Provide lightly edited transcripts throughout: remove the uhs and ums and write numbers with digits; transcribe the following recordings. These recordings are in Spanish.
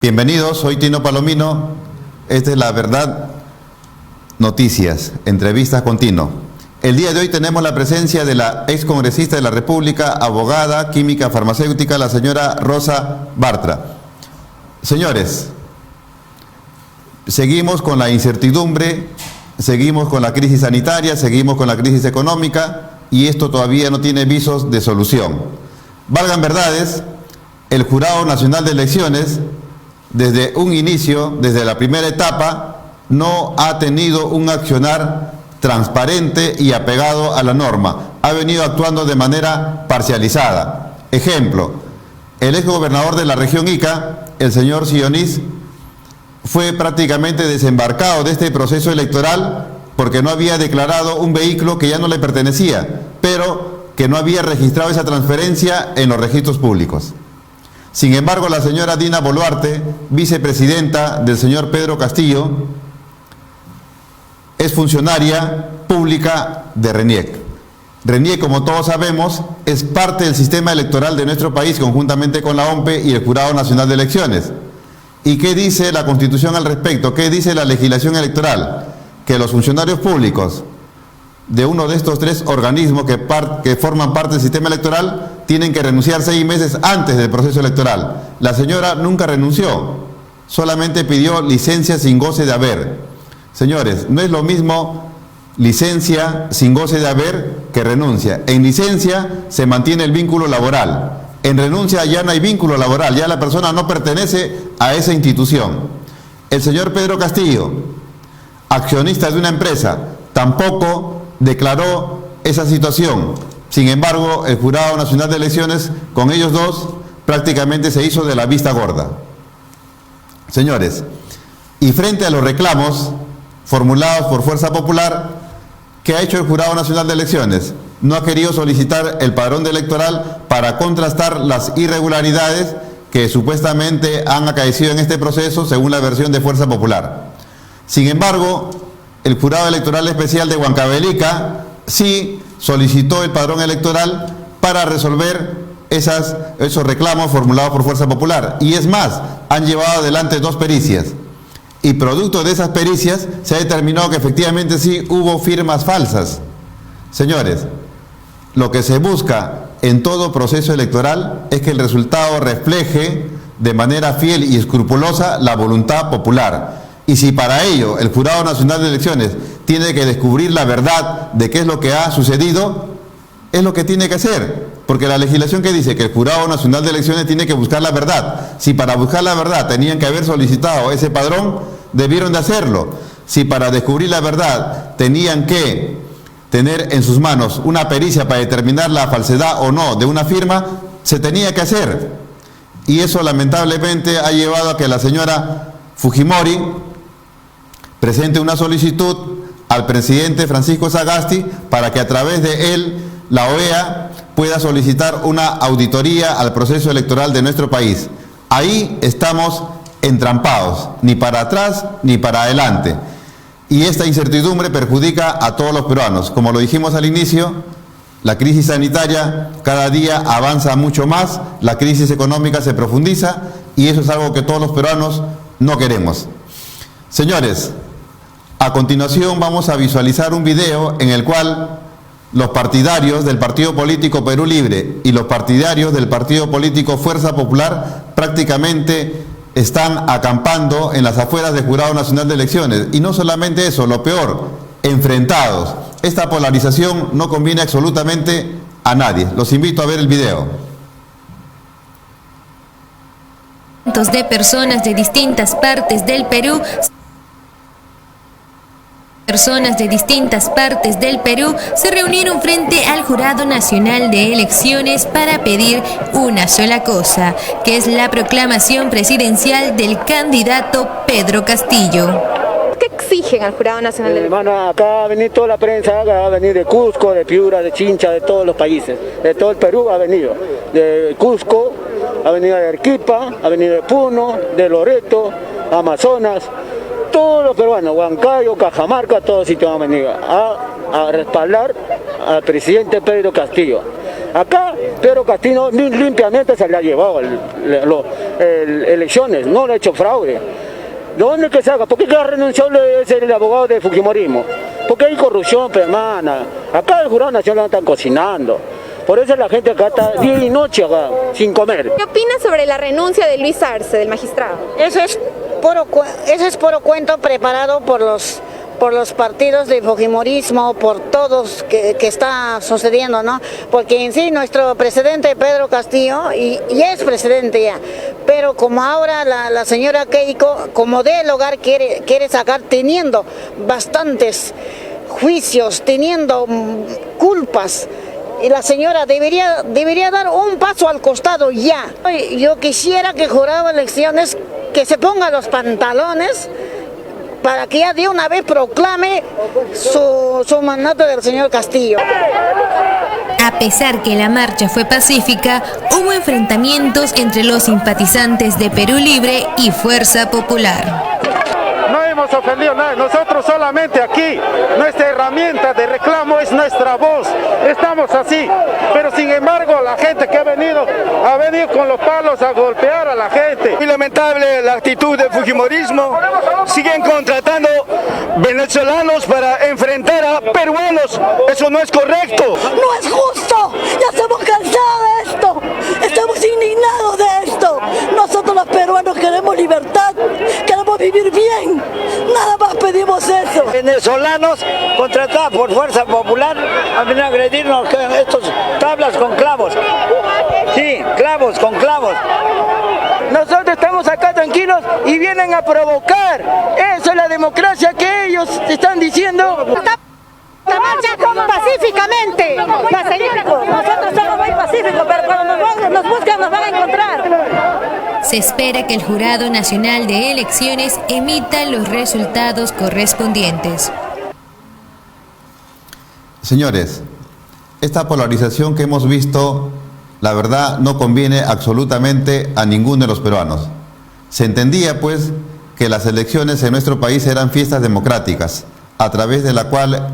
Bienvenidos, soy Tino Palomino. Esta es La Verdad Noticias, entrevistas con Tino. El día de hoy tenemos la presencia de la excongresista de la República, abogada, química farmacéutica, la señora Rosa Bartra. Señores, seguimos con la incertidumbre, seguimos con la crisis sanitaria, seguimos con la crisis económica y esto todavía no tiene visos de solución. Valgan verdades, el Jurado Nacional de Elecciones desde un inicio, desde la primera etapa, no ha tenido un accionar transparente y apegado a la norma. Ha venido actuando de manera parcializada. Ejemplo, el exgobernador de la región Ica, el señor Sionis, fue prácticamente desembarcado de este proceso electoral porque no había declarado un vehículo que ya no le pertenecía, pero que no había registrado esa transferencia en los registros públicos. Sin embargo, la señora Dina Boluarte, vicepresidenta del señor Pedro Castillo, es funcionaria pública de RENIEC. RENIEC, como todos sabemos, es parte del sistema electoral de nuestro país, conjuntamente con la OMPE y el Jurado Nacional de Elecciones. ¿Y qué dice la Constitución al respecto? ¿Qué dice la legislación electoral? Que los funcionarios públicos de uno de estos tres organismos que forman parte del sistema electoral tienen que renunciar 6 meses antes del proceso electoral. La señora nunca renunció, solamente pidió licencia sin goce de haber. Señores, no es lo mismo licencia sin goce de haber que renuncia. En licencia se mantiene el vínculo laboral, en renuncia ya no hay vínculo laboral, ya la persona no pertenece a esa institución. El señor Pedro Castillo, accionista de una empresa, tampoco declaró esa situación. Sin embargo, el Jurado Nacional de Elecciones, con ellos dos, prácticamente se hizo de la vista gorda. Señores, y frente a los reclamos formulados por Fuerza Popular, ¿qué ha hecho el Jurado Nacional de Elecciones? No ha querido solicitar el padrón electoral para contrastar las irregularidades que supuestamente han acaecido en este proceso, según la versión de Fuerza Popular. Sin embargo, el Jurado Electoral Especial de Huancavelica sí solicitó el padrón electoral para resolver esos reclamos formulados por Fuerza Popular. Y es más, han llevado adelante 2 pericias. Y producto de esas pericias se ha determinado que efectivamente sí hubo firmas falsas. Señores, lo que se busca en todo proceso electoral es que el resultado refleje de manera fiel y escrupulosa la voluntad popular. Y si para ello el Jurado Nacional de Elecciones tiene que descubrir la verdad de qué es lo que ha sucedido, es lo que tiene que hacer. Porque la legislación que dice que el Jurado Nacional de Elecciones tiene que buscar la verdad. Si para buscar la verdad tenían que haber solicitado ese padrón, debieron de hacerlo. Si para descubrir la verdad tenían que tener en sus manos una pericia para determinar la falsedad o no de una firma, se tenía que hacer. Y eso lamentablemente ha llevado a que la señora Fujimori presente una solicitud al presidente Francisco Sagasti para que a través de él la OEA pueda solicitar una auditoría al proceso electoral de nuestro país. Ahí estamos entrampados, ni para atrás ni para adelante. Y esta incertidumbre perjudica a todos los peruanos. Como lo dijimos al inicio, la crisis sanitaria cada día avanza mucho más, la crisis económica se profundiza y eso es algo que todos los peruanos no queremos. Señores, a continuación vamos a visualizar un video en el cual los partidarios del Partido Político Perú Libre y los partidarios del Partido Político Fuerza Popular prácticamente están acampando en las afueras del Jurado Nacional de Elecciones. Y no solamente eso, lo peor, enfrentados. Esta polarización no conviene absolutamente a nadie. Los invito a ver el video. Cientos de personas de distintas partes del Perú se reunieron frente al Jurado Nacional de Elecciones para pedir una sola cosa, que es la proclamación presidencial del candidato Pedro Castillo. ¿Qué exigen al Jurado Nacional de Elecciones? Hermano, acá va a venir toda la prensa, acá va a venir de Cusco, de Piura, de Chincha, de todos los países, de todo el Perú ha venido, de Cusco, ha venido de Arequipa, ha venido de Puno, de Loreto, Amazonas. Todos los peruanos, Huancayo, Cajamarca, todos sitios han venido a respaldar al presidente Pedro Castillo. Acá Pedro Castillo limpiamente se le ha llevado elecciones, no le ha hecho fraude. ¿De dónde que salga? ¿Por qué ha renunciado el abogado de Fujimorismo? Porque hay corrupción, hermana. Acá el Jurado Nacional están cocinando. Por eso la gente acá está día y noche acá, sin comer. ¿Qué opina sobre la renuncia de Luis Arce, del magistrado? Eso es puro cuento preparado por los partidos de Fujimorismo, por todos que está sucediendo, ¿no? Porque en sí nuestro presidente Pedro Castillo, y es presidente ya, pero como ahora la señora Keiko, como del hogar quiere sacar, teniendo bastantes juicios, teniendo culpas, y la señora debería dar un paso al costado ya. Yo quisiera que el jurado de elecciones que se ponga los pantalones para que ya de una vez proclame su mandato del señor Castillo. A pesar que la marcha fue pacífica, hubo enfrentamientos entre los simpatizantes de Perú Libre y Fuerza Popular. No hemos ofendido a nadie, nosotros solamente aquí, nuestra herramienta de reclamo es nuestra voz, estamos así, pero sin embargo la gente que ha venido con los palos a golpear a la gente. Muy lamentable la actitud del Fujimorismo, siguen contratando venezolanos para enfrentar a peruanos, eso no es correcto. No es justo, ya estamos cansados de esto, estamos indignados de esto. Nosotros los peruanos queremos libertad, queremos vivir bien, nada más pedimos eso. Venezolanos contratados por Fuerza Popular a venir a agredirnos con estos tablas con clavos. Sí, clavos con clavos. Nosotros estamos acá tranquilos y vienen a provocar. Eso es la democracia que ellos están diciendo. La marcha pacíficamente. Nosotros somos muy pacíficos, pero cuando nos buscan nos van a encontrar. Se espera que el Jurado Nacional de Elecciones emita los resultados correspondientes. Señores, esta polarización que hemos visto, la verdad, no conviene absolutamente a ninguno de los peruanos. Se entendía, pues, que las elecciones en nuestro país eran fiestas democráticas, a través de la cual,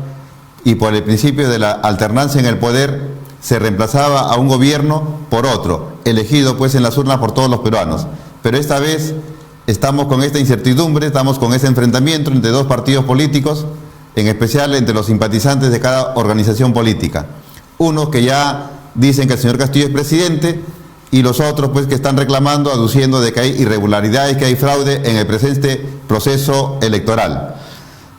y por el principio de la alternancia en el poder, se reemplazaba a un gobierno por otro, elegido pues en las urnas por todos los peruanos. Pero esta vez estamos con esta incertidumbre, estamos con ese enfrentamiento entre dos partidos políticos, en especial entre los simpatizantes de cada organización política. Unos que ya dicen que el señor Castillo es presidente y los otros pues que están reclamando, aduciendo de que hay irregularidades, que hay fraude en el presente proceso electoral.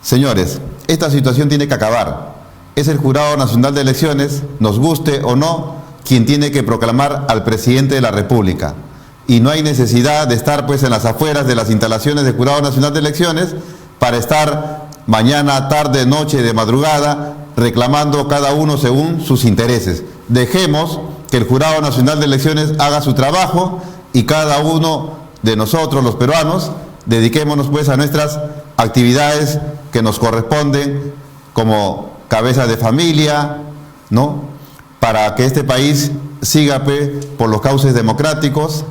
Señores, esta situación tiene que acabar. Es el Jurado Nacional de Elecciones, nos guste o no, quien tiene que proclamar al presidente de la República. Y no hay necesidad de estar pues en las afueras de las instalaciones del Jurado Nacional de Elecciones para estar mañana, tarde, noche, de madrugada, reclamando cada uno según sus intereses. Dejemos que el Jurado Nacional de Elecciones haga su trabajo y cada uno de nosotros, los peruanos, dediquémonos pues a nuestras actividades que nos corresponden como cabeza de familia, ¿no? Para que este país siga por los cauces democráticos,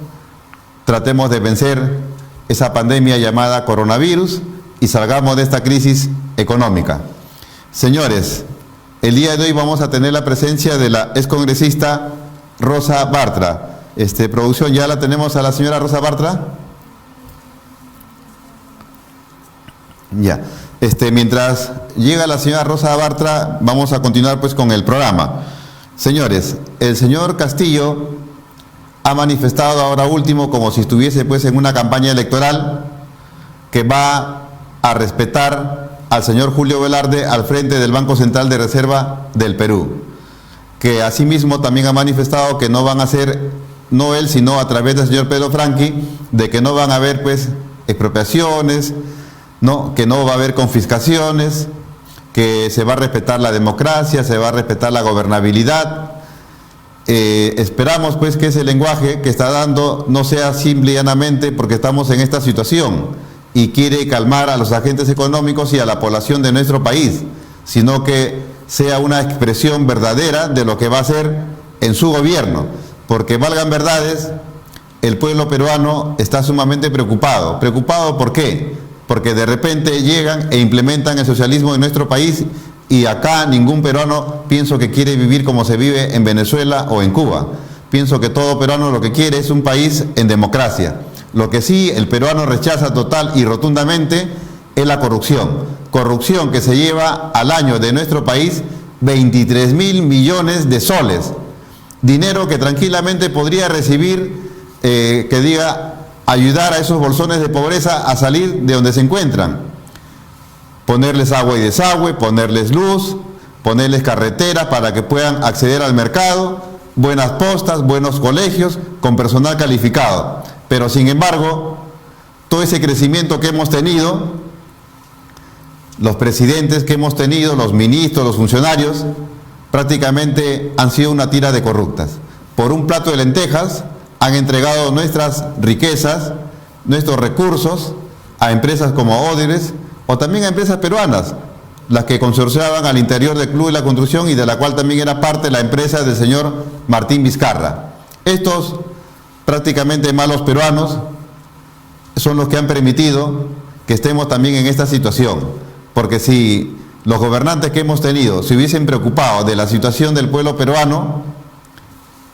tratemos de vencer esa pandemia llamada coronavirus y salgamos de esta crisis económica. Señores, el día de hoy vamos a tener la presencia de la excongresista Rosa Bartra. Producción, ¿ya la tenemos a la señora Rosa Bartra? Ya. Mientras llega la señora Rosa Bartra, vamos a continuar pues con el programa. Señores, el señor Castillo ha manifestado ahora último, como si estuviese pues en una campaña electoral, que va a respetar al señor Julio Velarde al frente del Banco Central de Reserva del Perú, que asimismo también ha manifestado que no van a ser, no él, sino a través del señor Pedro Franqui, de que no van a haber pues expropiaciones, ¿no? Que no va a haber confiscaciones, que se va a respetar la democracia, se va a respetar la gobernabilidad. Esperamos pues que ese lenguaje que está dando no sea simple y llanamente porque estamos en esta situación y quiere calmar a los agentes económicos y a la población de nuestro país, sino que sea una expresión verdadera de lo que va a hacer en su gobierno, porque valgan verdades, el pueblo peruano está sumamente preocupado. ¿Preocupado por qué? Porque de repente llegan e implementan el socialismo en nuestro país Y acá ningún peruano pienso que quiere vivir como se vive en Venezuela o en Cuba. Pienso que todo peruano lo que quiere es un país en democracia. Lo que sí el peruano rechaza total y rotundamente es la corrupción. Corrupción que se lleva al año de nuestro país 23.000 millones de soles. Dinero que tranquilamente podría recibir, ayudar a esos bolsones de pobreza a salir de donde se encuentran. Ponerles agua y desagüe, ponerles luz, ponerles carreteras para que puedan acceder al mercado, buenas postas, buenos colegios, con personal calificado. Pero sin embargo, todo ese crecimiento que hemos tenido, los presidentes que hemos tenido, los ministros, los funcionarios, prácticamente han sido una tira de corruptas. Por un plato de lentejas han entregado nuestras riquezas, nuestros recursos a empresas como Odebrecht o también a empresas peruanas, las que consorciaban al interior del Club de la Construcción y de la cual también era parte la empresa del señor Martín Vizcarra. Estos prácticamente malos peruanos son los que han permitido que estemos también en esta situación, porque si los gobernantes que hemos tenido se hubiesen preocupado de la situación del pueblo peruano,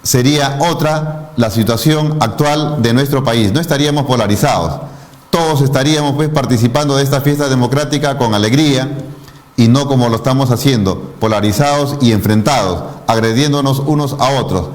sería otra la situación actual de nuestro país. No estaríamos polarizados, todos estaríamos pues participando de esta fiesta democrática con alegría y no como lo estamos haciendo, polarizados y enfrentados, agrediéndonos unos a otros.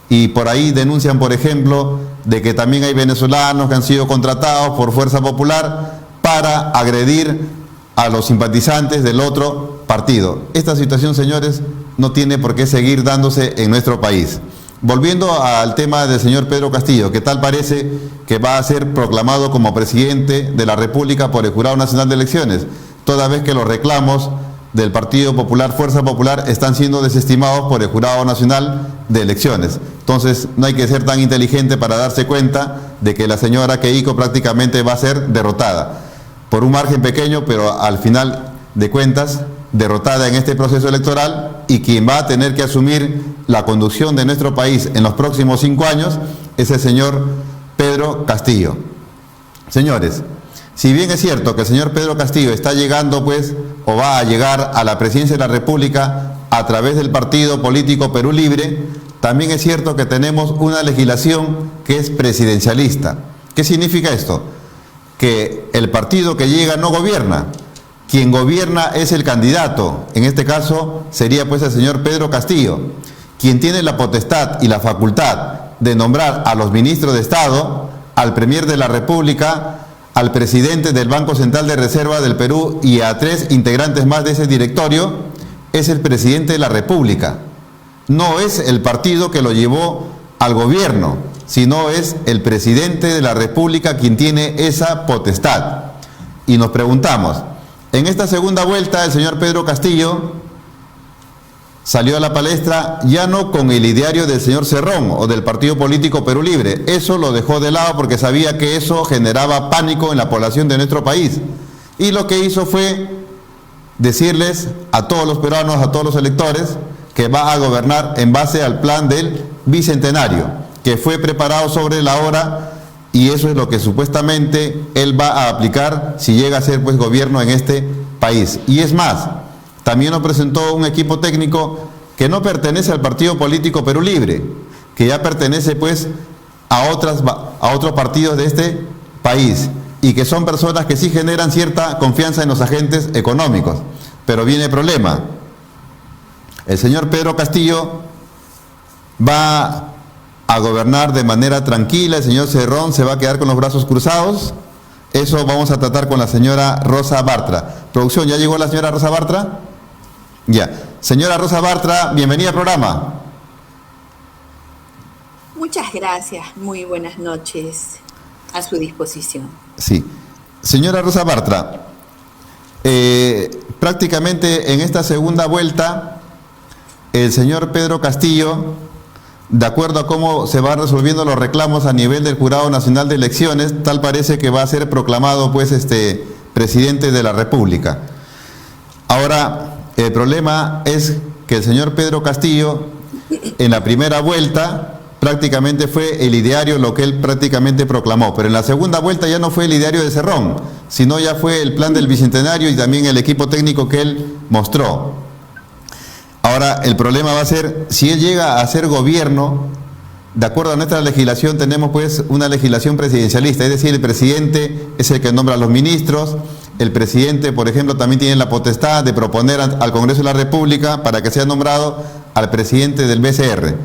Y por ahí denuncian, por ejemplo, de que también hay venezolanos que han sido contratados por Fuerza Popular para agredir a los simpatizantes del otro partido. Esta situación, señores, no tiene por qué seguir dándose en nuestro país. Volviendo al tema del señor Pedro Castillo, que tal parece que va a ser proclamado como presidente de la República por el Jurado Nacional de Elecciones, toda vez que los reclamos del Partido Popular, Fuerza Popular, están siendo desestimados por el Jurado Nacional de Elecciones. Entonces, no hay que ser tan inteligente para darse cuenta de que la señora Keiko prácticamente va a ser derrotada, por un margen pequeño, pero al final de cuentas, derrotada en este proceso electoral, y quien va a tener que asumir la conducción de nuestro país en los próximos 5 años es el señor Pedro Castillo. Señores, si bien es cierto que el señor Pedro Castillo está llegando pues, o va a llegar a la presidencia de la República a través del partido político Perú Libre, también es cierto que tenemos una legislación que es presidencialista. ¿Qué significa esto? Que el partido que llega no gobierna. Quien gobierna es el candidato, en este caso sería pues el señor Pedro Castillo, quien tiene la potestad y la facultad de nombrar a los ministros de Estado, al Premier de la República, al presidente del Banco Central de Reserva del Perú y a 3 integrantes más de ese directorio, es el presidente de la República. No es el partido que lo llevó al gobierno, sino es el presidente de la República quien tiene esa potestad. Y nos preguntamos, en esta segunda vuelta el señor Pedro Castillo salió a la palestra ya no con el ideario del señor Cerrón o del partido político Perú Libre. Eso lo dejó de lado porque sabía que eso generaba pánico en la población de nuestro país. Y lo que hizo fue decirles a todos los peruanos, a todos los electores, que va a gobernar en base al plan del Bicentenario, que fue preparado sobre la hora, y eso es lo que supuestamente él va a aplicar si llega a ser pues gobierno en este país. Y es más, también nos presentó un equipo técnico que no pertenece al partido político Perú Libre, que ya pertenece pues a otros partidos de este país, y que son personas que sí generan cierta confianza en los agentes económicos. Pero viene el problema. El señor Pedro Castillo va a gobernar de manera tranquila, el señor Cerrón se va a quedar con los brazos cruzados. Eso vamos a tratar con la señora Rosa Bartra. Producción, ¿ya llegó la señora Rosa Bartra? Ya. Señora Rosa Bartra, bienvenida al programa. Muchas gracias, muy buenas noches, a su disposición. Sí. Señora Rosa Bartra, prácticamente en esta segunda vuelta, el señor Pedro Castillo, de acuerdo a cómo se van resolviendo los reclamos a nivel del Jurado Nacional de Elecciones, tal parece que va a ser proclamado pues presidente de la República. Ahora, el problema es que el señor Pedro Castillo, en la primera vuelta, prácticamente fue el ideario lo que él prácticamente proclamó, pero en la segunda vuelta ya no fue el ideario de Cerrón, sino ya fue el plan del Bicentenario y también el equipo técnico que él mostró. Ahora, el problema va a ser, si él llega a ser gobierno, de acuerdo a nuestra legislación, tenemos pues una legislación presidencialista, es decir, el presidente es el que nombra a los ministros, el presidente, por ejemplo, también tiene la potestad de proponer al Congreso de la República para que sea nombrado al presidente del BCR.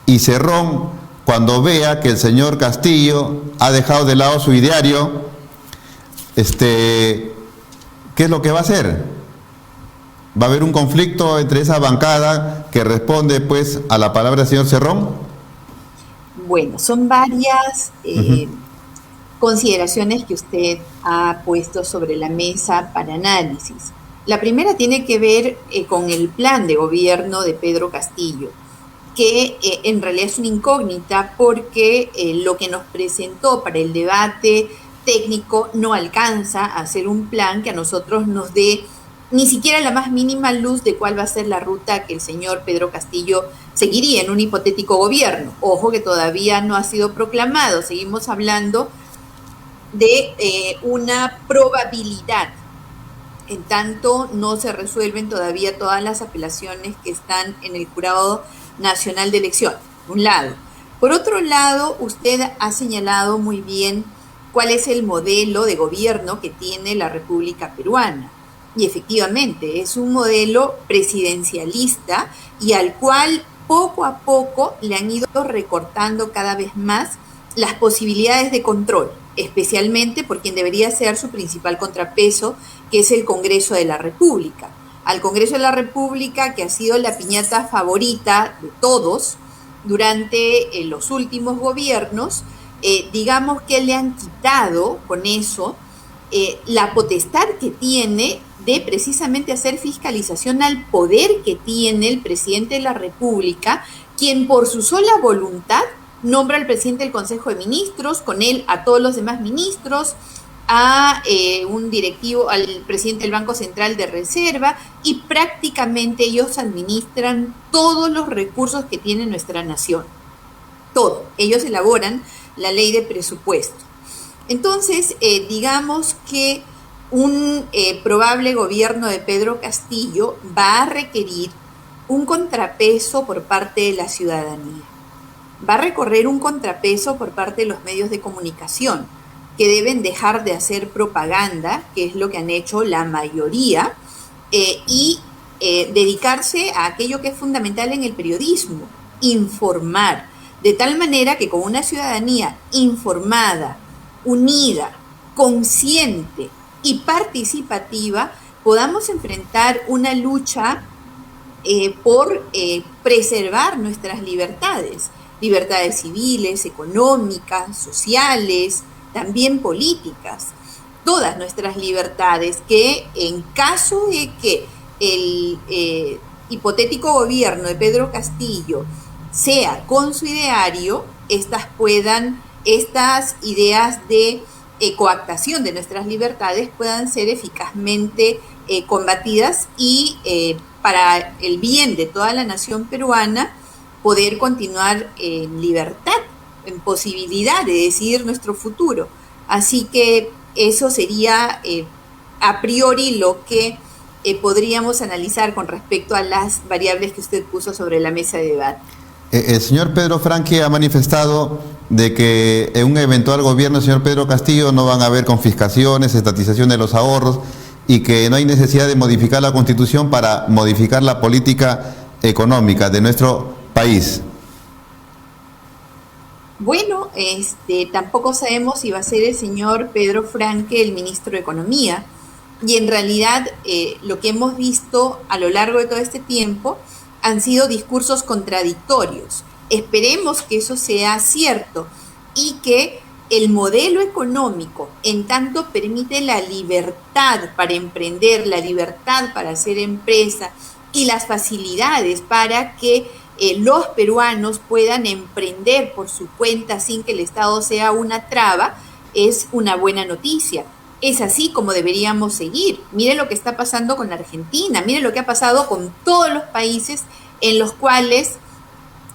Y Cerrón, cuando vea que el señor Castillo ha dejado de lado su ideario, ¿qué es lo que va a hacer? ¿Va a haber un conflicto entre esa bancada que responde pues a la palabra del señor Cerrón? Bueno, son varias consideraciones que usted ha puesto sobre la mesa para análisis. La primera tiene que ver con el plan de gobierno de Pedro Castillo, que en realidad es una incógnita porque lo que nos presentó para el debate técnico no alcanza a ser un plan que a nosotros nos dé ni siquiera la más mínima luz de cuál va a ser la ruta que el señor Pedro Castillo seguiría en un hipotético gobierno. Ojo que todavía no ha sido proclamado, seguimos hablando de una probabilidad. En tanto, no se resuelven todavía todas las apelaciones que están en el Jurado Nacional de Elecciones, por un lado. Por otro lado, usted ha señalado muy bien cuál es el modelo de gobierno que tiene la República Peruana. Y efectivamente, es un modelo presidencialista y al cual poco a poco le han ido recortando cada vez más las posibilidades de control, especialmente por quien debería ser su principal contrapeso, que es el Congreso de la República. Al Congreso de la República, que ha sido la piñata favorita de todos durante los últimos gobiernos, digamos que le han quitado con eso la potestad que tiene de precisamente hacer fiscalización al poder que tiene el presidente de la República, quien por su sola voluntad nombra al presidente del Consejo de Ministros, con él a todos los demás ministros, a un directivo, al presidente del Banco Central de Reserva, y prácticamente ellos administran todos los recursos que tiene nuestra nación. Todo. Ellos elaboran la ley de presupuesto. Entonces, digamos que un probable gobierno de Pedro Castillo va a requerir un contrapeso por parte de la ciudadanía. Va a recorrer un contrapeso por parte de los medios de comunicación, que deben dejar de hacer propaganda, que es lo que han hecho la mayoría, y dedicarse a aquello que es fundamental en el periodismo, informar, de tal manera que con una ciudadanía informada, unida, consciente y participativa, podamos enfrentar una lucha por preservar nuestras libertades civiles, económicas, sociales, también políticas, todas nuestras libertades, que en caso de que el hipotético gobierno de Pedro Castillo sea con su ideario, estas ideas de coactación de nuestras libertades puedan ser eficazmente combatidas y para el bien de toda la nación peruana poder continuar en libertad, en posibilidad de decidir nuestro futuro. Así que eso sería a priori lo que podríamos analizar con respecto a las variables que usted puso sobre la mesa de debate. El señor Pedro Franque ha manifestado de que en un eventual gobierno del señor Pedro Castillo no van a haber confiscaciones, estatización de los ahorros y que no hay necesidad de modificar la Constitución para modificar la política económica de nuestro país. Bueno, tampoco sabemos si va a ser el señor Pedro Franque el ministro de Economía, y en realidad lo que hemos visto a lo largo de todo este tiempo han sido discursos contradictorios. Esperemos que eso sea cierto y que el modelo económico, en tanto permite la libertad para emprender, la libertad para hacer empresa y las facilidades para que los peruanos puedan emprender por su cuenta sin que el Estado sea una traba, es una buena noticia. Es así como deberíamos seguir. Mire lo que está pasando con Argentina, mire lo que ha pasado con todos los países en los cuales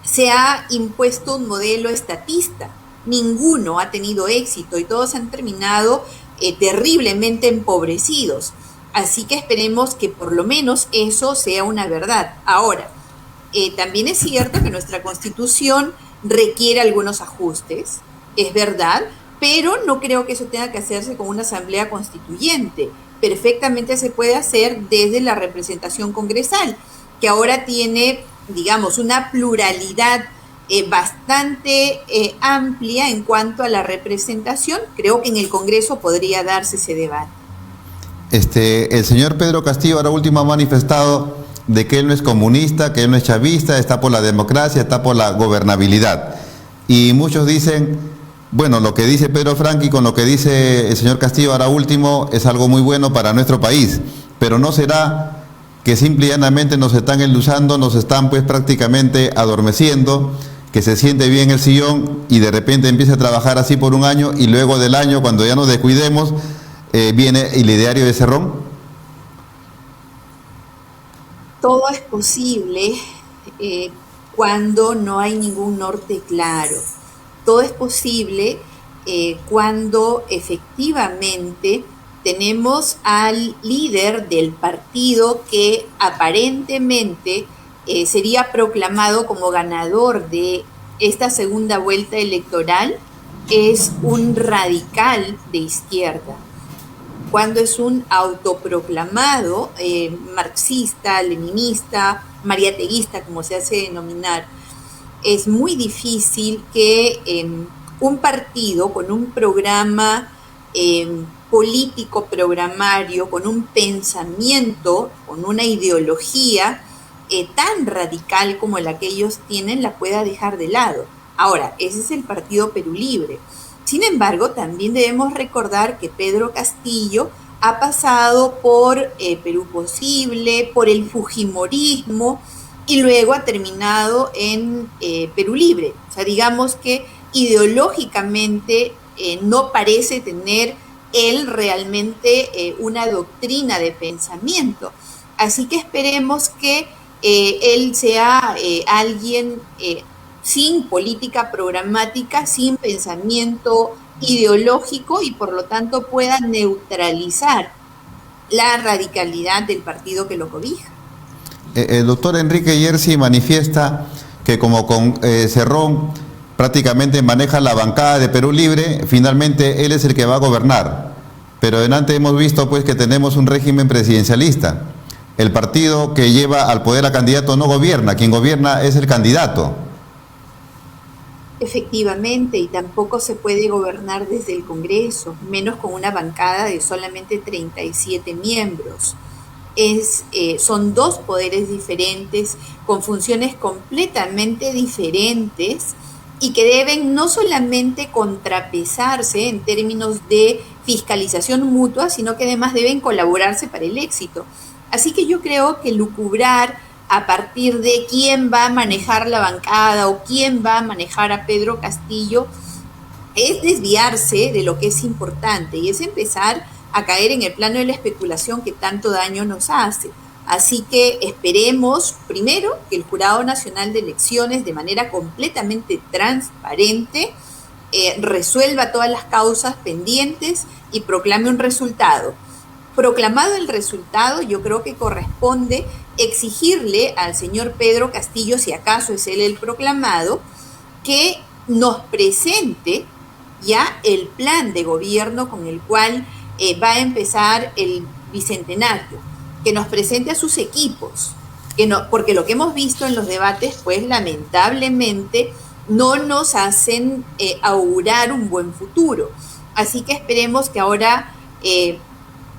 se ha impuesto un modelo estatista. Ninguno ha tenido éxito y todos han terminado terriblemente empobrecidos. Así que esperemos que por lo menos eso sea una verdad. Ahora, también es cierto que nuestra Constitución requiere algunos ajustes, es verdad, pero no creo que eso tenga que hacerse con una asamblea constituyente. Perfectamente se puede hacer desde la representación congresal, que ahora tiene, digamos, una pluralidad bastante amplia en cuanto a la representación. Creo que en el Congreso podría darse ese debate. El señor Pedro Castillo ahora último ha manifestado de que él no es comunista, que él no es chavista, está por la democracia, está por la gobernabilidad. Y muchos dicen, bueno, lo que dice Pedro Franqui con lo que dice el señor Castillo ahora último es algo muy bueno para nuestro país, pero ¿no será que simple y llanamente nos están endulzando, nos están pues prácticamente adormeciendo, que se siente bien el sillón y de repente empieza a trabajar así por un año y luego del año, cuando ya nos descuidemos, viene el ideario de Cerrón? Todo es posible cuando no hay ningún norte claro. Todo es posible cuando efectivamente tenemos al líder del partido que aparentemente sería proclamado como ganador de esta segunda vuelta electoral, es un radical de izquierda. Cuando es un autoproclamado marxista, leninista, mariateguista, como se hace denominar, es muy difícil que un partido con un programa político programario, con un pensamiento, con una ideología tan radical como la que ellos tienen, la pueda dejar de lado. Ahora, ese es el Partido Perú Libre. Sin embargo, también debemos recordar que Pedro Castillo ha pasado por Perú Posible, por el fujimorismo y luego ha terminado en Perú Libre. O sea, digamos que ideológicamente no parece tener él realmente una doctrina de pensamiento. Así que esperemos que él sea alguien sin política programática, sin pensamiento ideológico y por lo tanto pueda neutralizar la radicalidad del partido que lo cobija. El doctor Enrique Yersi manifiesta que como con Cerrón prácticamente maneja la bancada de Perú Libre, finalmente él es el que va a gobernar. Pero adelante hemos visto pues que tenemos un régimen presidencialista. El partido que lleva al poder a candidato no gobierna, quien gobierna es el candidato. Efectivamente, y tampoco se puede gobernar desde el Congreso, menos con una bancada de solamente 37 miembros. Son dos poderes diferentes, con funciones completamente diferentes y que deben no solamente contrapesarse en términos de fiscalización mutua, sino que además deben colaborarse para el éxito. Así que yo creo que lucubrar a partir de quién va a manejar la bancada o quién va a manejar a Pedro Castillo es desviarse de lo que es importante y es empezar a caer en el plano de la especulación que tanto daño nos hace. Así que esperemos primero que el Jurado Nacional de Elecciones de manera completamente transparente resuelva todas las causas pendientes y proclame un resultado. Proclamado el resultado, yo creo que corresponde exigirle al señor Pedro Castillo, si acaso es él el proclamado, que nos presente ya el plan de gobierno con el cual va a empezar el bicentenario, que nos presente a sus equipos, porque lo que hemos visto en los debates, pues lamentablemente no nos hacen augurar un buen futuro. Así que esperemos que ahora,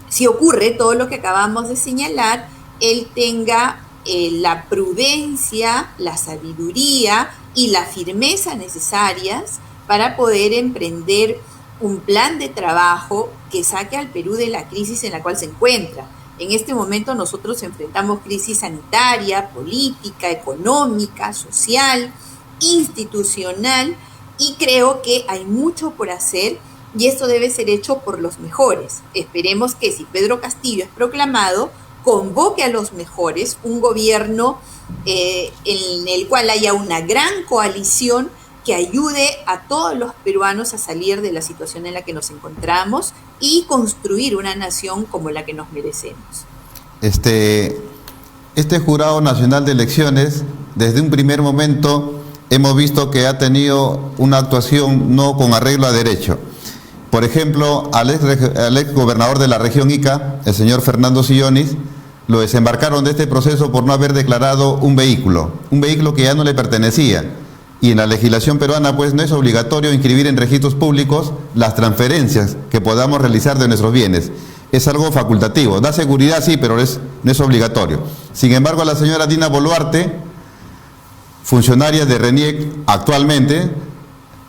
si ocurre todo lo que acabamos de señalar, él tenga la prudencia, la sabiduría y la firmeza necesarias para poder emprender un plan de trabajo que saque al Perú de la crisis en la cual se encuentra. En este momento nosotros enfrentamos crisis sanitaria, política, económica, social, institucional, y creo que hay mucho por hacer y esto debe ser hecho por los mejores. Esperemos que si Pedro Castillo es proclamado, convoque a los mejores, un gobierno en el cual haya una gran coalición que que ayude a todos los peruanos a salir de la situación en la que nos encontramos y construir una nación como la que nos merecemos. Este Jurado Nacional de Elecciones, desde un primer momento hemos visto que ha tenido una actuación no con arreglo a derecho. Por ejemplo, al ex gobernador de la región Ica, el señor Fernando Sillonis, lo desembarcaron de este proceso por no haber declarado un vehículo que ya no le pertenecía. Y en la legislación peruana pues no es obligatorio inscribir en registros públicos las transferencias que podamos realizar de nuestros bienes. Es algo facultativo, da seguridad sí, pero no es obligatorio. Sin embargo, la señora Dina Boluarte, funcionaria de RENIEC actualmente,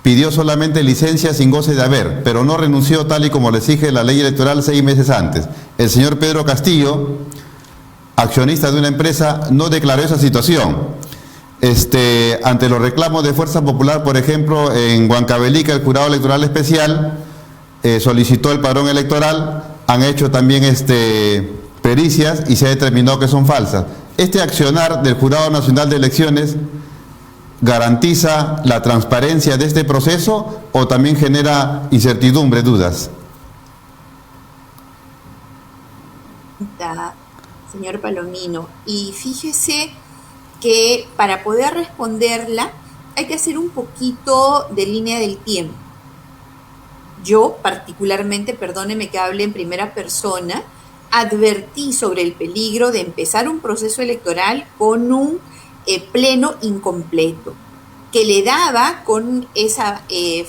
pidió solamente licencia sin goce de haber, pero no renunció tal y como le exige la ley electoral 6 meses antes. El señor Pedro Castillo, accionista de una empresa, no declaró esa situación. Ante los reclamos de Fuerza Popular, por ejemplo, en Huancavelica, el Jurado Electoral Especial solicitó el padrón electoral, han hecho también pericias y se ha determinado que son falsas. Este accionar del Jurado Nacional de Elecciones ¿garantiza la transparencia de este proceso o también genera incertidumbre, dudas? Señor Palomino, y fíjese que para poder responderla hay que hacer un poquito de línea del tiempo. Yo particularmente, perdóneme que hable en primera persona, advertí sobre el peligro de empezar un proceso electoral con un pleno incompleto, que le daba con esa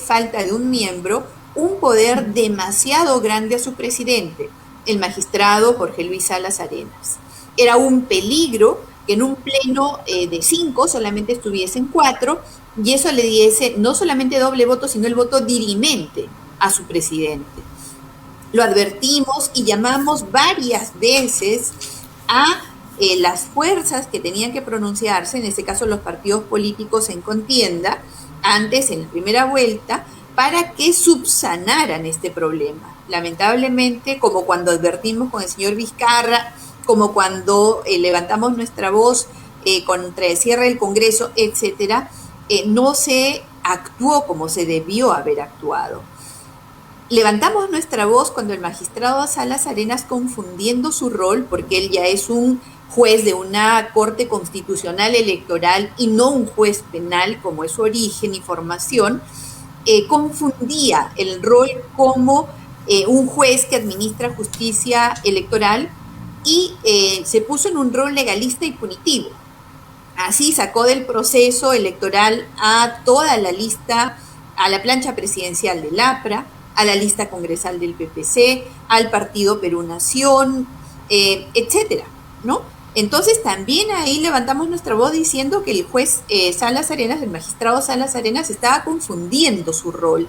falta de un miembro un poder demasiado grande a su presidente, el magistrado Jorge Luis Salas Arenas. Era un peligro que en un pleno de 5 solamente estuviesen 4 y eso le diese no solamente doble voto, sino el voto dirimente a su presidente. Lo advertimos y llamamos varias veces a las fuerzas que tenían que pronunciarse, en este caso los partidos políticos en contienda, antes en la primera vuelta, para que subsanaran este problema. Lamentablemente, como cuando advertimos con el señor Vizcarra, como cuando levantamos nuestra voz contra el cierre del Congreso, etcétera, no se actuó como se debió haber actuado. Levantamos nuestra voz cuando el magistrado Salas Arenas, confundiendo su rol, porque él ya es un juez de una Corte Constitucional Electoral y no un juez penal, como es su origen y formación, confundía el rol como un juez que administra justicia electoral y se puso en un rol legalista y punitivo. Así sacó del proceso electoral a toda la lista, a la plancha presidencial del APRA, a la lista congresal del PPC, al partido Perú Nación, etcétera, ¿no? Entonces también ahí levantamos nuestra voz diciendo que el juez Salas Arenas, el magistrado Salas Arenas, estaba confundiendo su rol.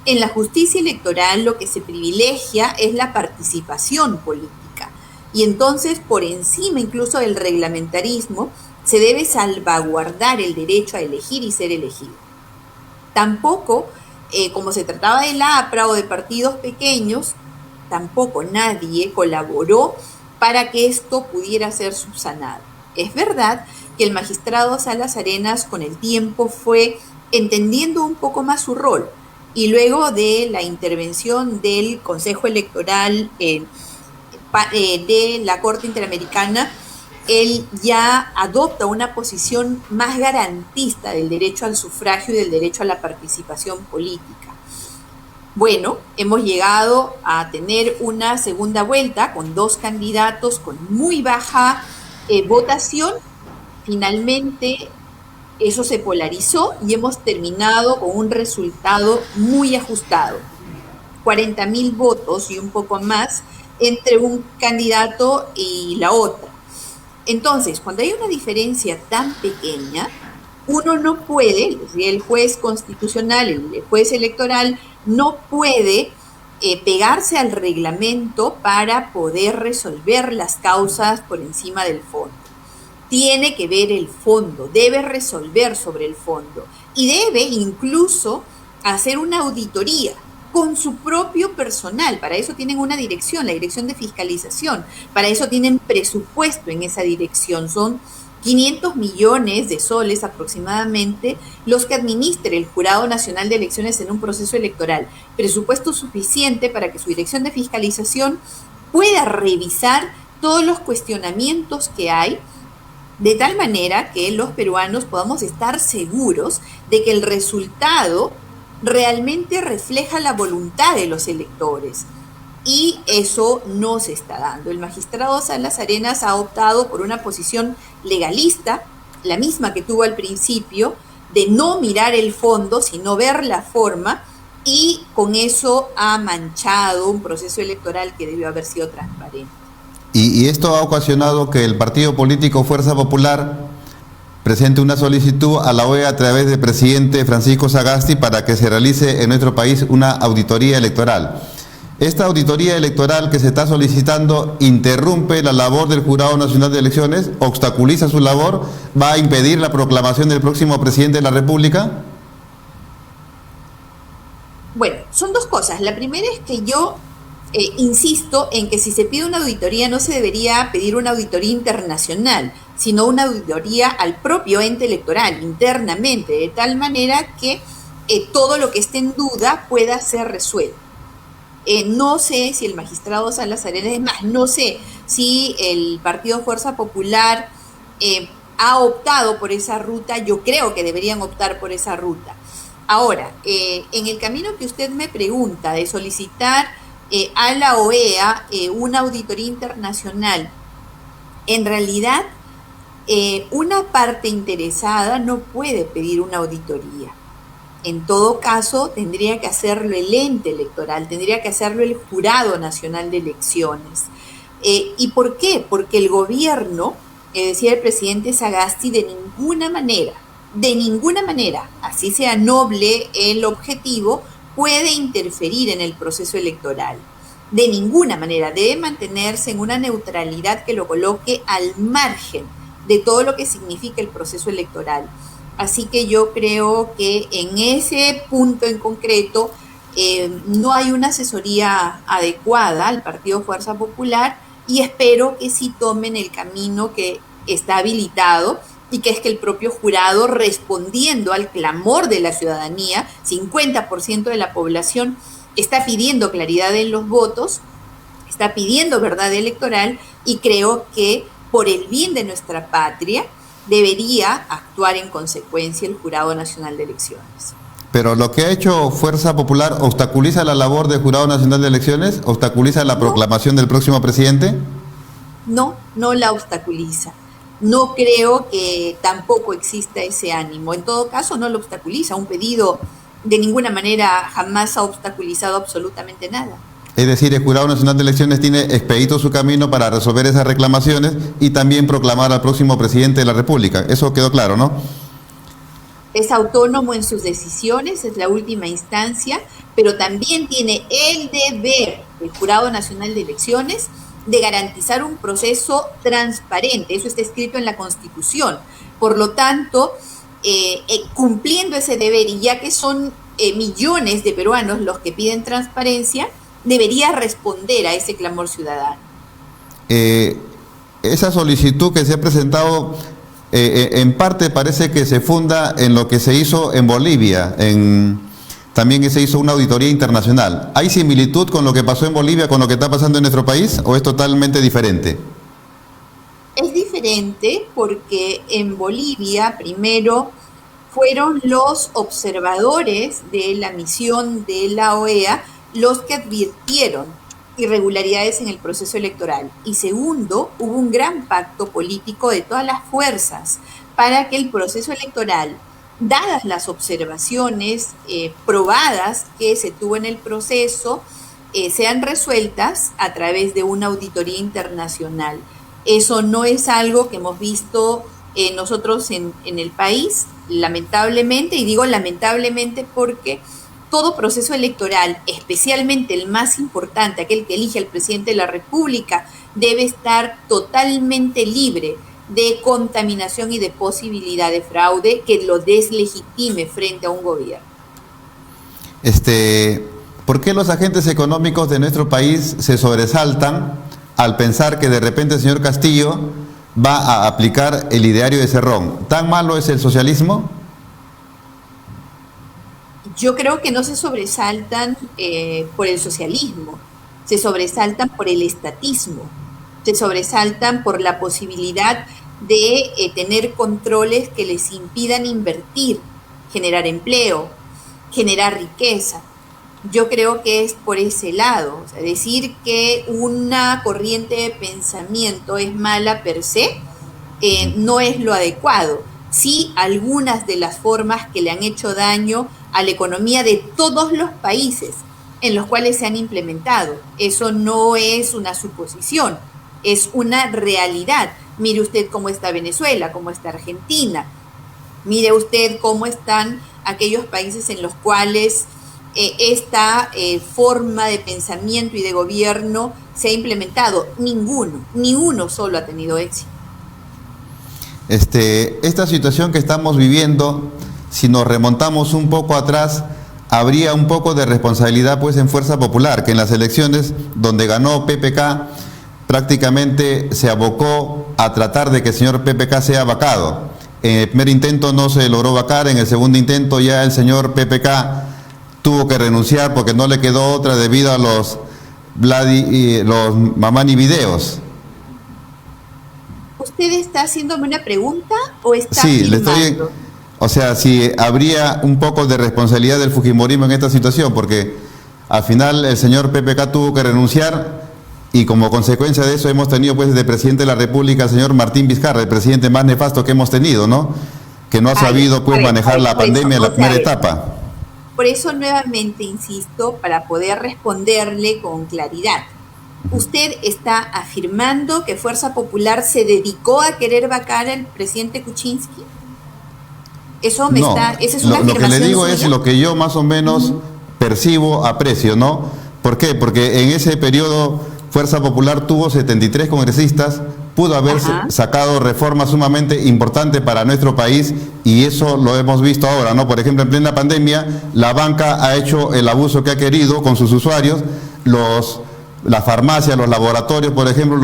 En la justicia electoral lo que se privilegia es la participación política y entonces por encima incluso del reglamentarismo se debe salvaguardar el derecho a elegir y ser elegido. Tampoco, como se trataba de la APRA o de partidos pequeños, tampoco nadie colaboró para que esto pudiera ser subsanado. Es verdad que el magistrado Salas Arenas con el tiempo fue entendiendo un poco más su rol y luego de la intervención del Consejo Electoral de la Corte Interamericana, él ya adopta una posición más garantista del derecho al sufragio y del derecho a la participación política. Bueno, hemos llegado a tener una segunda vuelta con 2 candidatos con muy baja votación. Finalmente, eso se polarizó y hemos terminado con un resultado muy ajustado. 40.000 votos y un poco más entre un candidato y la otra. Entonces, cuando hay una diferencia tan pequeña, uno no puede, el juez constitucional, el juez electoral, no puede pegarse al reglamento para poder resolver las causas por encima del fondo. Tiene que ver el fondo, debe resolver sobre el fondo y debe incluso hacer una auditoría con su propio personal. Para eso tienen una dirección, la Dirección de Fiscalización, para eso tienen presupuesto en esa dirección. Son 500 millones de soles aproximadamente los que administre el Jurado Nacional de Elecciones en un proceso electoral. Presupuesto suficiente para que su dirección de fiscalización pueda revisar todos los cuestionamientos que hay, de tal manera que los peruanos podamos estar seguros de que el resultado realmente refleja la voluntad de los electores. Y eso no se está dando. El magistrado Salas Arenas ha optado por una posición legalista, la misma que tuvo al principio, de no mirar el fondo, sino ver la forma, y con eso ha manchado un proceso electoral que debió haber sido transparente. Y esto ha ocasionado que el partido político Fuerza Popular presente una solicitud a la OEA a través del presidente Francisco Sagasti para que se realice en nuestro país una auditoría electoral. Esta auditoría electoral que se está solicitando interrumpe la labor del Jurado Nacional de Elecciones, obstaculiza su labor, va a impedir la proclamación del próximo presidente de la República. Bueno, son dos cosas. La primera es que yo insisto en que si se pide una auditoría no se debería pedir una auditoría internacional, sino una auditoría al propio ente electoral internamente, de tal manera que todo lo que esté en duda pueda ser resuelto. No sé si el magistrado Salas Arenas, es más, no sé si el Partido Fuerza Popular ha optado por esa ruta. Yo creo que deberían optar por esa ruta. Ahora, en el camino que usted me pregunta de solicitar a la OEA una auditoría internacional, en realidad una parte interesada no puede pedir una auditoría. En todo caso, tendría que hacerlo el ente electoral, tendría que hacerlo el Jurado Nacional de Elecciones. ¿Y por qué? Porque el gobierno, decía el presidente Sagasti, de ninguna manera, así sea noble el objetivo, puede interferir en el proceso electoral. De ninguna manera, debe mantenerse en una neutralidad que lo coloque al margen de todo lo que significa el proceso electoral. Así que yo creo que en ese punto en concreto no hay una asesoría adecuada al Partido Fuerza Popular, y espero que sí tomen el camino que está habilitado, y que es que el propio jurado, respondiendo al clamor de la ciudadanía, 50% de la población está pidiendo claridad en los votos, está pidiendo verdad electoral, y creo que por el bien de nuestra patria debería actuar en consecuencia el Jurado Nacional de Elecciones. Pero lo que ha hecho Fuerza Popular obstaculiza la labor del Jurado Nacional de Elecciones, obstaculiza la proclamación del próximo presidente. No, no la obstaculiza. No creo que tampoco exista ese ánimo. En todo caso, no lo obstaculiza. Un pedido de ninguna manera jamás ha obstaculizado absolutamente nada. Es decir, el Jurado Nacional de Elecciones tiene expedito su camino para resolver esas reclamaciones y también proclamar al próximo presidente de la República. Eso quedó claro, ¿no? Es autónomo en sus decisiones, es la última instancia, pero también tiene el deber, el Jurado Nacional de Elecciones, de garantizar un proceso transparente. Eso está escrito en la Constitución. Por lo tanto, cumpliendo ese deber, y ya que son millones de peruanos los que piden transparencia, debería responder a ese clamor ciudadano. Esa solicitud que se ha presentado en parte parece que se funda en lo que se hizo en Bolivia, también se hizo una auditoría internacional. ¿Hay similitud con lo que pasó en Bolivia con lo que está pasando en nuestro país, o es totalmente diferente? Es diferente porque en Bolivia primero fueron los observadores de la misión de la OEA los que advirtieron irregularidades en el proceso electoral. Y segundo, hubo un gran pacto político de todas las fuerzas para que el proceso electoral, dadas las observaciones probadas que se tuvo en el proceso, sean resueltas a través de una auditoría internacional. Eso no es algo que hemos visto nosotros en el país, lamentablemente, y digo lamentablemente porque todo proceso electoral, especialmente el más importante, aquel que elige al presidente de la República, debe estar totalmente libre de contaminación y de posibilidad de fraude que lo deslegitime frente a un gobierno. ¿Por qué los agentes económicos de nuestro país se sobresaltan al pensar que de repente el señor Castillo va a aplicar el ideario de Cerrón. ¿Tan malo es el socialismo? Yo creo que no se sobresaltan por el socialismo, se sobresaltan por el estatismo, se sobresaltan por la posibilidad de tener controles que les impidan invertir, generar empleo, generar riqueza. Yo creo que es por ese lado. O sea, decir que una corriente de pensamiento es mala per se no es lo adecuado. Sí, algunas de las formas que le han hecho daño a la economía de todos los países en los cuales se han implementado. Eso no es una suposición, es una realidad. Mire usted cómo está Venezuela, cómo está Argentina. Mire usted cómo están aquellos países en los cuales esta forma de pensamiento y de gobierno se ha implementado. Ninguno, ni uno solo ha tenido éxito. Esta situación que estamos viviendo, si nos remontamos un poco atrás, habría un poco de responsabilidad pues en Fuerza Popular, que en las elecciones donde ganó PPK prácticamente se abocó a tratar de que el señor PPK sea vacado. En el primer intento no se logró vacar, en el segundo intento ya el señor PPK tuvo que renunciar porque no le quedó otra debido a los Mamani videos. ¿Usted está haciéndome una pregunta o está Sí, afirmando? le estoy... O sea, si habría un poco de responsabilidad del fujimorismo en esta situación, porque al final el señor PPK tuvo que renunciar y como consecuencia de eso hemos tenido pues de presidente de la República el señor Martín Vizcarra, el presidente más nefasto que hemos tenido, ¿no? Que no ha sabido pues manejar la pandemia en la primera etapa. Por eso nuevamente insisto, para poder responderle con claridad. ¿Usted está afirmando que Fuerza Popular se dedicó a querer vacar al presidente Kuczynski? Eso me No, está, esa es una lo que le digo suya. es lo que yo más o menos percibo, aprecio, ¿no? ¿Por qué? Porque en ese periodo Fuerza Popular tuvo 73 congresistas, pudo haber sacado reformas sumamente importantes para nuestro país y eso lo hemos visto ahora, ¿no? Por ejemplo, en plena pandemia, la banca ha hecho el abuso que ha querido con sus usuarios, las farmacias, los laboratorios, por ejemplo,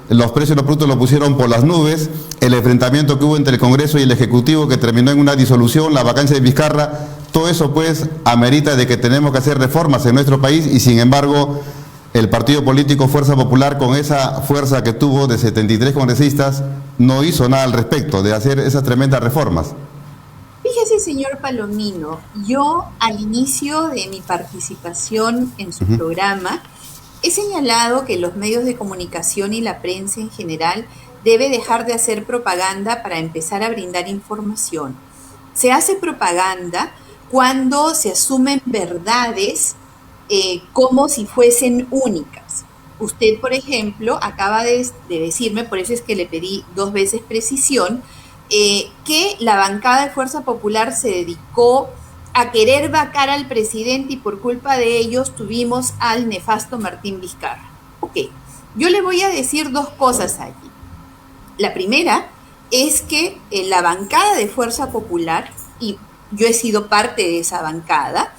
los precios de los productos lo pusieron por las nubes, el enfrentamiento que hubo entre el Congreso y el Ejecutivo que terminó en una disolución, la vacancia de Vizcarra, todo eso pues amerita de que tenemos que hacer reformas en nuestro país y sin embargo el partido político Fuerza Popular con esa fuerza que tuvo de 73 congresistas no hizo nada al respecto de hacer esas tremendas reformas. Fíjese, señor Palomino, yo al inicio de mi participación en su programa he señalado que los medios de comunicación y la prensa en general debe dejar de hacer propaganda para empezar a brindar información. Se hace propaganda cuando se asumen verdades como si fuesen únicas. Usted, por ejemplo, acaba de decirme, por eso es que le pedí 2 veces precisión, que la bancada de Fuerza Popular se dedicó a querer vacar al presidente y por culpa de ellos tuvimos al nefasto Martín Vizcarra. Ok, yo le voy a decir 2 cosas allí. La primera es que la bancada de Fuerza Popular, y yo he sido parte de esa bancada,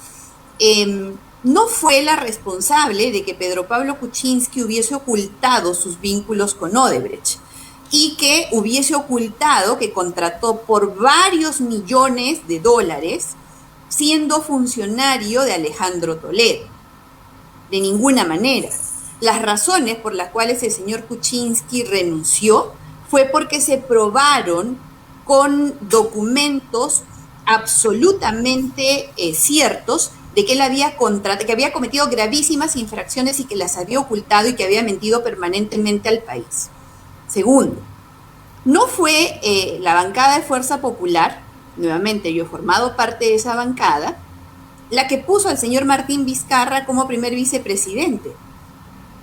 no fue la responsable de que Pedro Pablo Kuczynski hubiese ocultado sus vínculos con Odebrecht y que hubiese ocultado que contrató por varios millones de dólares siendo funcionario de Alejandro Toledo. De ninguna manera. Las razones por las cuales el señor Kuczynski renunció fue porque se probaron con documentos absolutamente ciertos de que él que había cometido gravísimas infracciones y que las había ocultado y que había mentido permanentemente al país. Segundo, no fue la bancada de Fuerza Popular, nuevamente yo he formado parte de esa bancada, la que puso al señor Martín Vizcarra como primer vicepresidente.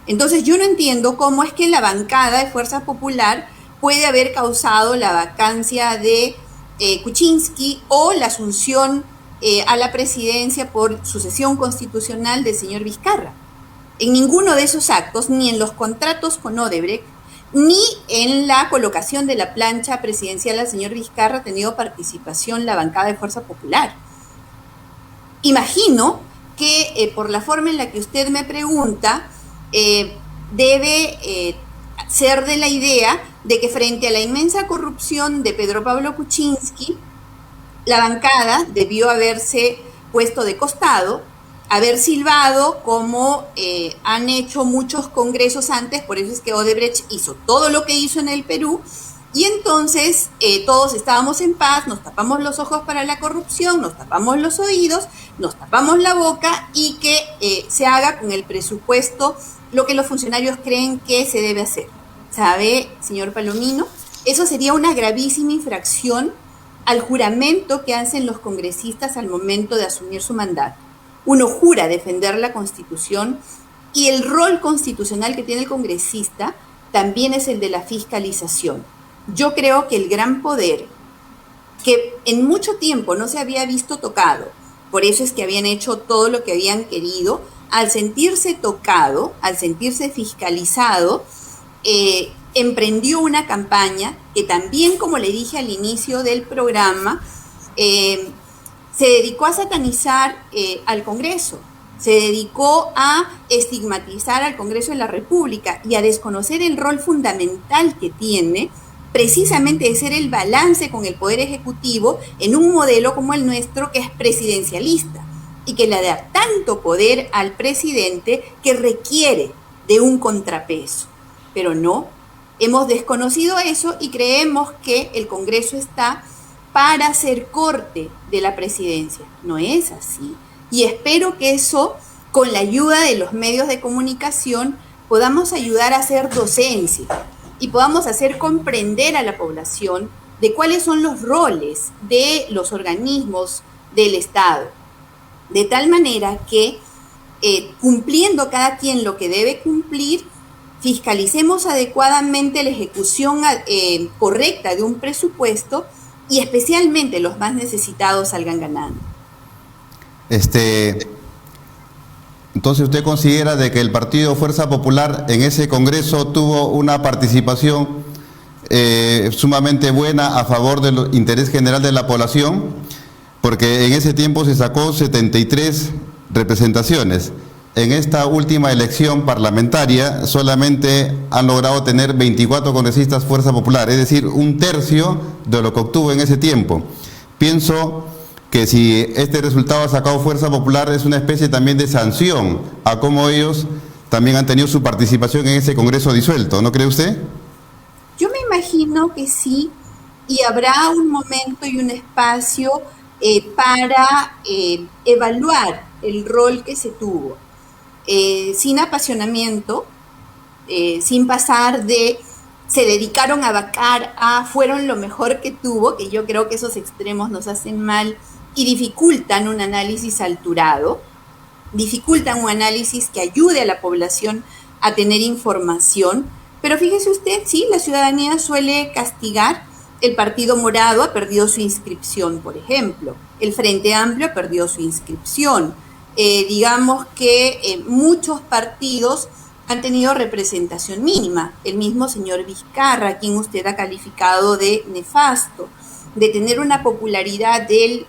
Entonces yo no entiendo cómo es que la bancada de Fuerza Popular puede haber causado la vacancia de Kuczynski o la asunción a la presidencia por sucesión constitucional del señor Vizcarra. En ninguno de esos actos, ni en los contratos con Odebrecht, ni en la colocación de la plancha presidencial al señor Vizcarra ha tenido participación la bancada de Fuerza Popular. Imagino que por la forma en la que usted me pregunta, debe ser de la idea de que frente a la inmensa corrupción de Pedro Pablo Kuczynski, la bancada debió haberse puesto de costado, haber silbado como han hecho muchos congresos antes. Por eso es que Odebrecht hizo todo lo que hizo en el Perú, y entonces todos estábamos en paz, nos tapamos los ojos para la corrupción, nos tapamos los oídos, nos tapamos la boca, y que se haga con el presupuesto lo que los funcionarios creen que se debe hacer. ¿Sabe, señor Palomino? Eso sería una gravísima infracción al juramento que hacen los congresistas al momento de asumir su mandato. Uno jura defender la Constitución, y el rol constitucional que tiene el congresista también es el de la fiscalización. Yo creo que el gran poder, que en mucho tiempo no se había visto tocado, por eso es que habían hecho todo lo que habían querido, al sentirse tocado, al sentirse fiscalizado, emprendió una campaña que también, como le dije al inicio del programa, se dedicó a satanizar al Congreso, se dedicó a estigmatizar al Congreso de la República y a desconocer el rol fundamental que tiene, precisamente de ser el balance con el Poder Ejecutivo en un modelo como el nuestro, que es presidencialista y que le da tanto poder al presidente que requiere de un contrapeso. Pero no, hemos desconocido eso y creemos que el Congreso está para hacer corte de la presidencia. No es así. Y espero que eso, con la ayuda de los medios de comunicación, podamos ayudar a hacer docencia y podamos hacer comprender a la población de cuáles son los roles de los organismos del Estado. De tal manera que, cumpliendo cada quien lo que debe cumplir, fiscalicemos adecuadamente la ejecución correcta de un presupuesto, y especialmente los más necesitados salgan ganando. Entonces, ¿usted considera de que el Partido Fuerza Popular en ese Congreso tuvo una participación sumamente buena a favor del interés general de la población? Porque en ese tiempo se sacó 73 representaciones. En esta última elección parlamentaria solamente han logrado tener 24 congresistas Fuerza Popular, es decir, un tercio de lo que obtuvo en ese tiempo. Pienso que si este resultado ha sacado Fuerza Popular, es una especie también de sanción a cómo ellos también han tenido su participación en ese Congreso disuelto, ¿no cree usted? Yo me imagino que sí, y habrá un momento y un espacio para evaluar el rol que se tuvo, sin apasionamiento, sin pasar de se dedicaron a vacar a fueron lo mejor que tuvo, que yo creo que esos extremos nos hacen mal y dificultan un análisis alturado, dificultan un análisis que ayude a la población a tener información. Pero fíjese usted, sí, la ciudadanía suele castigar. El Partido Morado ha perdido su inscripción, por ejemplo. El Frente Amplio ha perdido su inscripción. Digamos que muchos partidos han tenido representación mínima. El mismo señor Vizcarra, a quien usted ha calificado de nefasto, de tener una popularidad del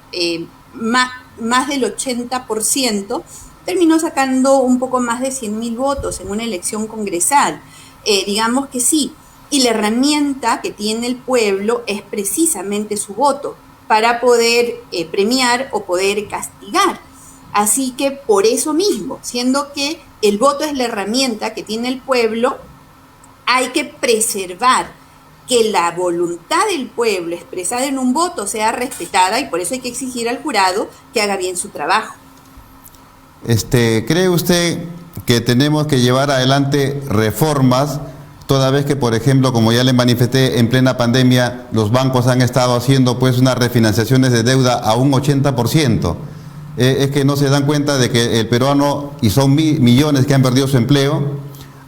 más del 80%, terminó sacando un poco más de 100.000 votos en una elección congresal. Digamos que sí. Y la herramienta que tiene el pueblo es precisamente su voto para poder premiar o poder castigar. Así que por eso mismo, siendo que el voto es la herramienta que tiene el pueblo, hay que preservar que la voluntad del pueblo expresada en un voto sea respetada, y por eso hay que exigir al jurado que haga bien su trabajo. ¿Cree usted que tenemos que llevar adelante reformas, toda vez que, por ejemplo, como ya le manifesté, en plena pandemia los bancos han estado haciendo pues unas refinanciaciones de deuda a un 80%? Es que no se dan cuenta de que el peruano, y son millones que han perdido su empleo.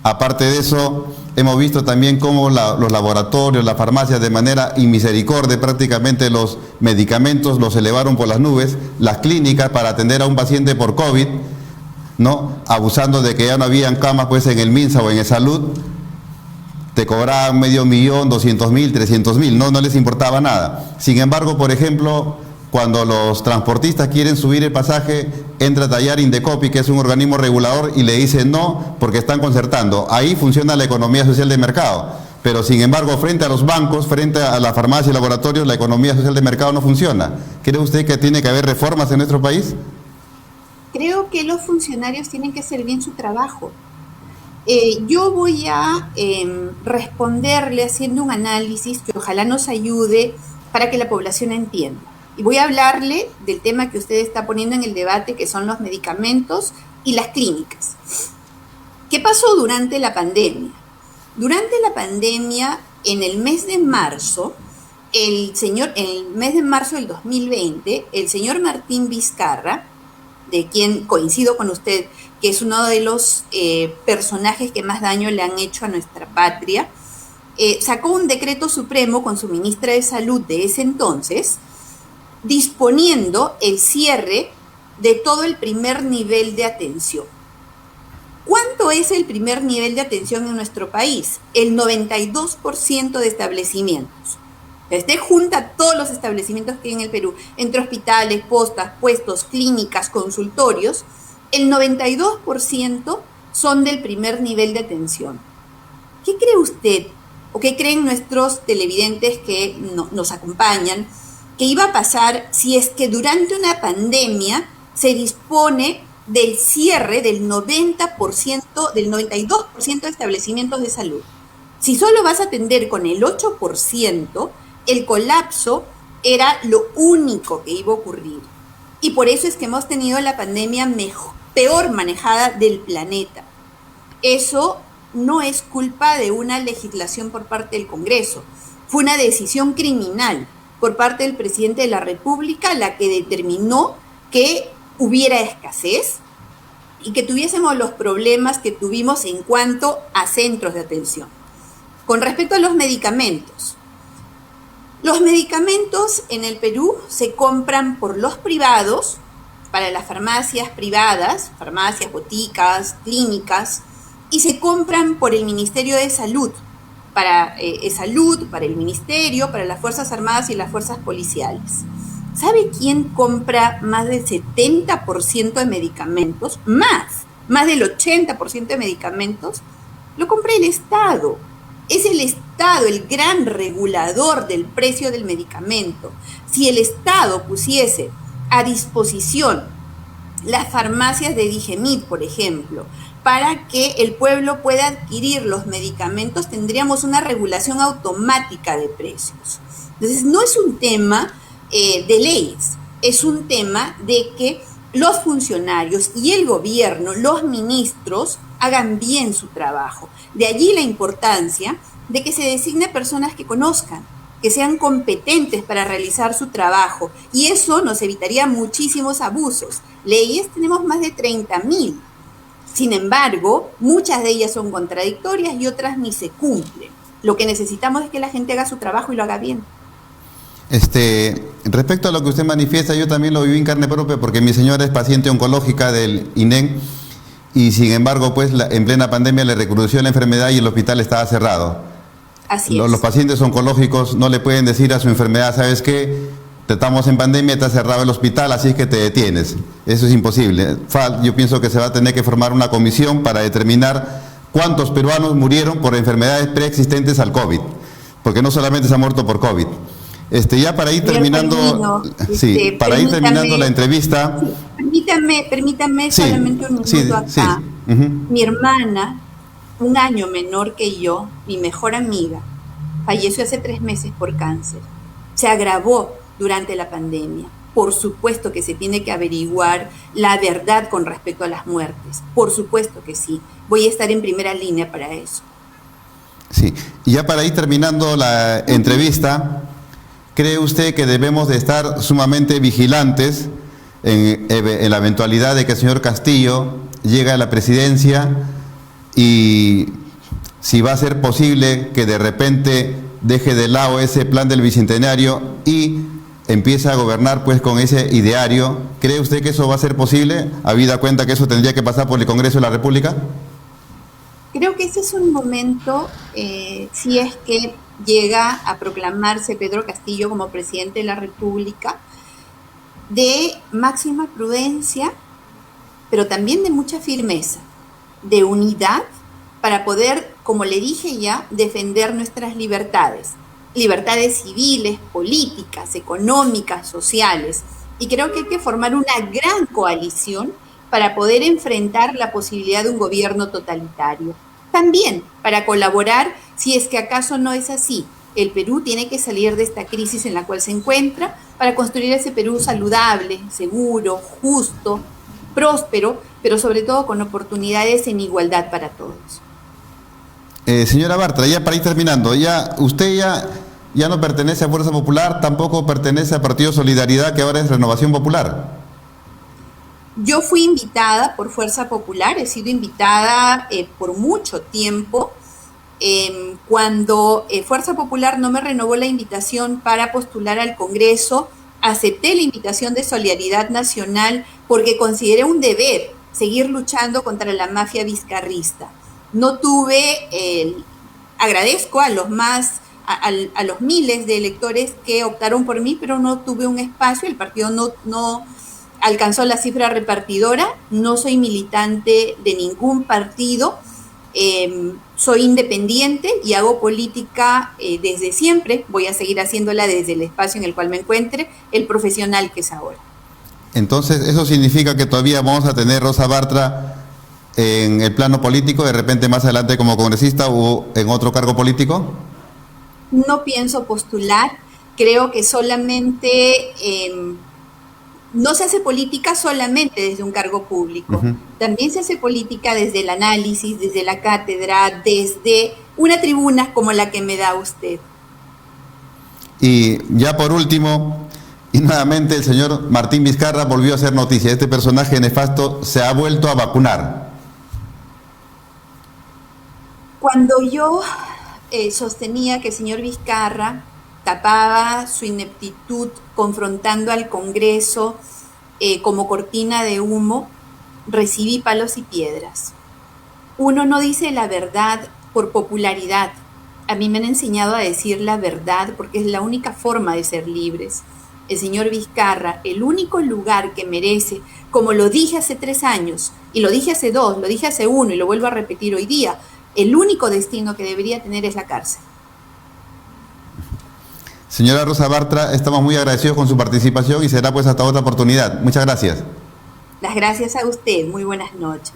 Aparte de eso, hemos visto también cómo los laboratorios, las farmacias, de manera inmisericordia, prácticamente los medicamentos los elevaron por las nubes, las clínicas para atender a un paciente por COVID, ¿no? Abusando de que ya no habían camas pues en el MINSA o en el Salud, te cobraban 500.000, 200.000, 300.000, no les importaba nada. Sin embargo, por ejemplo, cuando los transportistas quieren subir el pasaje, entra a tallar Indecopi, que es un organismo regulador, y le dice no porque están concertando. Ahí funciona la economía social de mercado. Pero sin embargo, frente a los bancos, frente a la farmacia y laboratorios, la economía social de mercado no funciona. ¿Cree usted que tiene que haber reformas en nuestro país? Creo que los funcionarios tienen que hacer bien su trabajo. Yo voy a responderle haciendo un análisis que ojalá nos ayude para que la población entienda. Y voy a hablarle del tema que usted está poniendo en el debate, que son los medicamentos y las clínicas. ¿Qué pasó durante la pandemia? Durante la pandemia, en el mes de marzo, en el mes de marzo del 2020, el señor Martín Vizcarra, de quien coincido con usted, que es uno de los personajes que más daño le han hecho a nuestra patria, sacó un decreto supremo con su ministra de Salud de ese entonces, disponiendo el cierre de todo el primer nivel de atención. ¿Cuánto es el primer nivel de atención en nuestro país? El 92% de establecimientos. Usted junta todos los establecimientos que hay en el Perú, entre hospitales, postas, puestos, clínicas, consultorios, el 92% son del primer nivel de atención. ¿Qué cree usted, o qué creen nuestros televidentes que nos acompañan, que iba a pasar si es que durante una pandemia se dispone del cierre del 90%, del 92% de establecimientos de salud? Si solo vas a atender con el 8%, el colapso era lo único que iba a ocurrir. Y por eso es que hemos tenido la pandemia peor manejada del planeta. Eso no es culpa de una legislación por parte del Congreso. Fue una decisión criminal por parte del presidente de la República la que determinó que hubiera escasez y que tuviésemos los problemas que tuvimos en cuanto a centros de atención. Con respecto a los medicamentos en el Perú se compran por los privados, para las farmacias privadas, farmacias, boticas, clínicas, y se compran por el Ministerio de Salud, para el Ministerio, para las Fuerzas Armadas y las Fuerzas Policiales. ¿Sabe quién compra más del 70% de medicamentos? Más del 80% de medicamentos, lo compra el Estado. Es el Estado el gran regulador del precio del medicamento. Si el Estado pusiese a disposición las farmacias de Digemid, por ejemplo, para que el pueblo pueda adquirir los medicamentos, tendríamos una regulación automática de precios. Entonces, no es un tema de leyes, es un tema de que los funcionarios y el gobierno, los ministros, hagan bien su trabajo. De allí la importancia de que se designe personas que conozcan, que sean competentes para realizar su trabajo, y eso nos evitaría muchísimos abusos. Leyes tenemos más de 30.000. Sin embargo, muchas de ellas son contradictorias y otras ni se cumplen. Lo que necesitamos es que la gente haga su trabajo y lo haga bien. Respecto a lo que usted manifiesta, yo también lo viví en carne propia porque mi señora es paciente oncológica del INEM y sin embargo, pues en plena pandemia le recrudeció la enfermedad y el hospital estaba cerrado. Así es. Los pacientes oncológicos no le pueden decir a su enfermedad, ¿sabes qué? Estamos en pandemia, está cerrado el hospital, así es que te detienes. Eso es imposible. Yo pienso que se va a tener que formar una comisión para determinar cuántos peruanos murieron por enfermedades preexistentes al COVID, porque no solamente se ha muerto por COVID. Ya para ir terminando, para ir terminando la entrevista. Sí, permítame solamente un minuto acá. Mi hermana, un año menor que yo, mi mejor amiga, falleció hace 3 meses por cáncer. Se agravó durante la pandemia. Por supuesto que se tiene que averiguar la verdad con respecto a las muertes. Por supuesto que sí. Voy a estar en primera línea para eso. Sí, y ya para ir terminando la entrevista, ¿cree usted que debemos de estar sumamente vigilantes en la eventualidad de que el señor Castillo llegue a la presidencia y si va a ser posible que de repente deje de lado ese plan del Bicentenario y empiece a gobernar pues con ese ideario? ¿Cree usted que eso va a ser posible, habida cuenta que eso tendría que pasar por el Congreso de la República? Creo que ese es un momento, si es que llega a proclamarse Pedro Castillo como presidente de la República, de máxima prudencia, pero también de mucha firmeza, de unidad para poder, como le dije ya, defender nuestras libertades civiles, políticas, económicas, sociales. Y creo que hay que formar una gran coalición para poder enfrentar la posibilidad de un gobierno totalitario. También para colaborar, si es que acaso no es así. El Perú tiene que salir de esta crisis en la cual se encuentra para construir ese Perú saludable, seguro, justo, próspero, pero sobre todo con oportunidades en igualdad para todos. Señora Bartra, ya para ir terminando, usted ya no pertenece a Fuerza Popular, tampoco pertenece al Partido Solidaridad, que ahora es Renovación Popular. Yo fui invitada por Fuerza Popular, he sido invitada por mucho tiempo. Cuando Fuerza Popular no me renovó la invitación para postular al Congreso, acepté la invitación de Solidaridad Nacional porque consideré un deber seguir luchando contra la mafia vizcarrista. No tuve, agradezco a los miles de electores que optaron por mí, pero no tuve un espacio, el partido no alcanzó la cifra repartidora, no soy militante de ningún partido, soy independiente y hago política desde siempre, voy a seguir haciéndola desde el espacio en el cual me encuentre, el profesional que es ahora. Entonces, ¿eso significa que todavía vamos a tener Rosa Bartra en el plano político, de repente más adelante como congresista o en otro cargo político? No pienso postular, creo que solamente no se hace política solamente desde un cargo público, también se hace política desde el análisis, desde la cátedra, desde una tribuna como la que me da usted. Y ya por último, y nuevamente el señor Martín Vizcarra volvió a hacer noticia. Este personaje nefasto se ha vuelto a vacunar. Cuando yo sostenía que el señor Vizcarra tapaba su ineptitud confrontando al Congreso como cortina de humo, recibí palos y piedras. Uno no dice la verdad por popularidad. A mí me han enseñado a decir la verdad porque es la única forma de ser libres. El señor Vizcarra, el único lugar que merece, como lo dije hace 3 años, y lo dije hace 2, lo dije hace 1 y lo vuelvo a repetir hoy día, el único destino que debería tener es la cárcel. Señora Rosa Bartra, estamos muy agradecidos con su participación y será pues hasta otra oportunidad. Muchas gracias. Las gracias a usted. Muy buenas noches.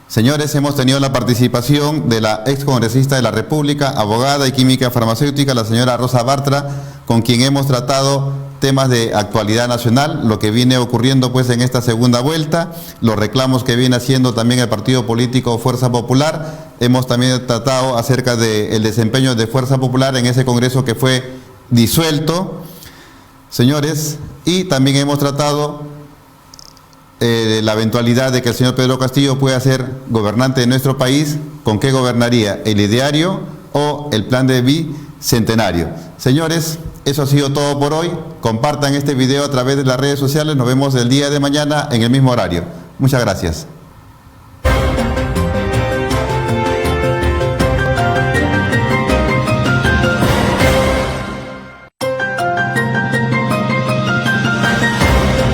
Señores, hemos tenido la participación de la excongresista de la República, abogada y química farmacéutica, la señora Rosa Bartra, con quien hemos tratado temas de actualidad nacional, lo que viene ocurriendo pues en esta segunda vuelta, los reclamos que viene haciendo también el partido político Fuerza Popular. Hemos también tratado acerca del desempeño de Fuerza Popular en ese congreso que fue disuelto, señores, y también hemos tratado la eventualidad de que el señor Pedro Castillo pueda ser gobernante de nuestro país. ¿Con qué gobernaría? ¿El ideario o el plan de bicentenario? Señores, eso ha sido todo por hoy. Compartan este video a través de las redes sociales. Nos vemos el día de mañana en el mismo horario. Muchas gracias.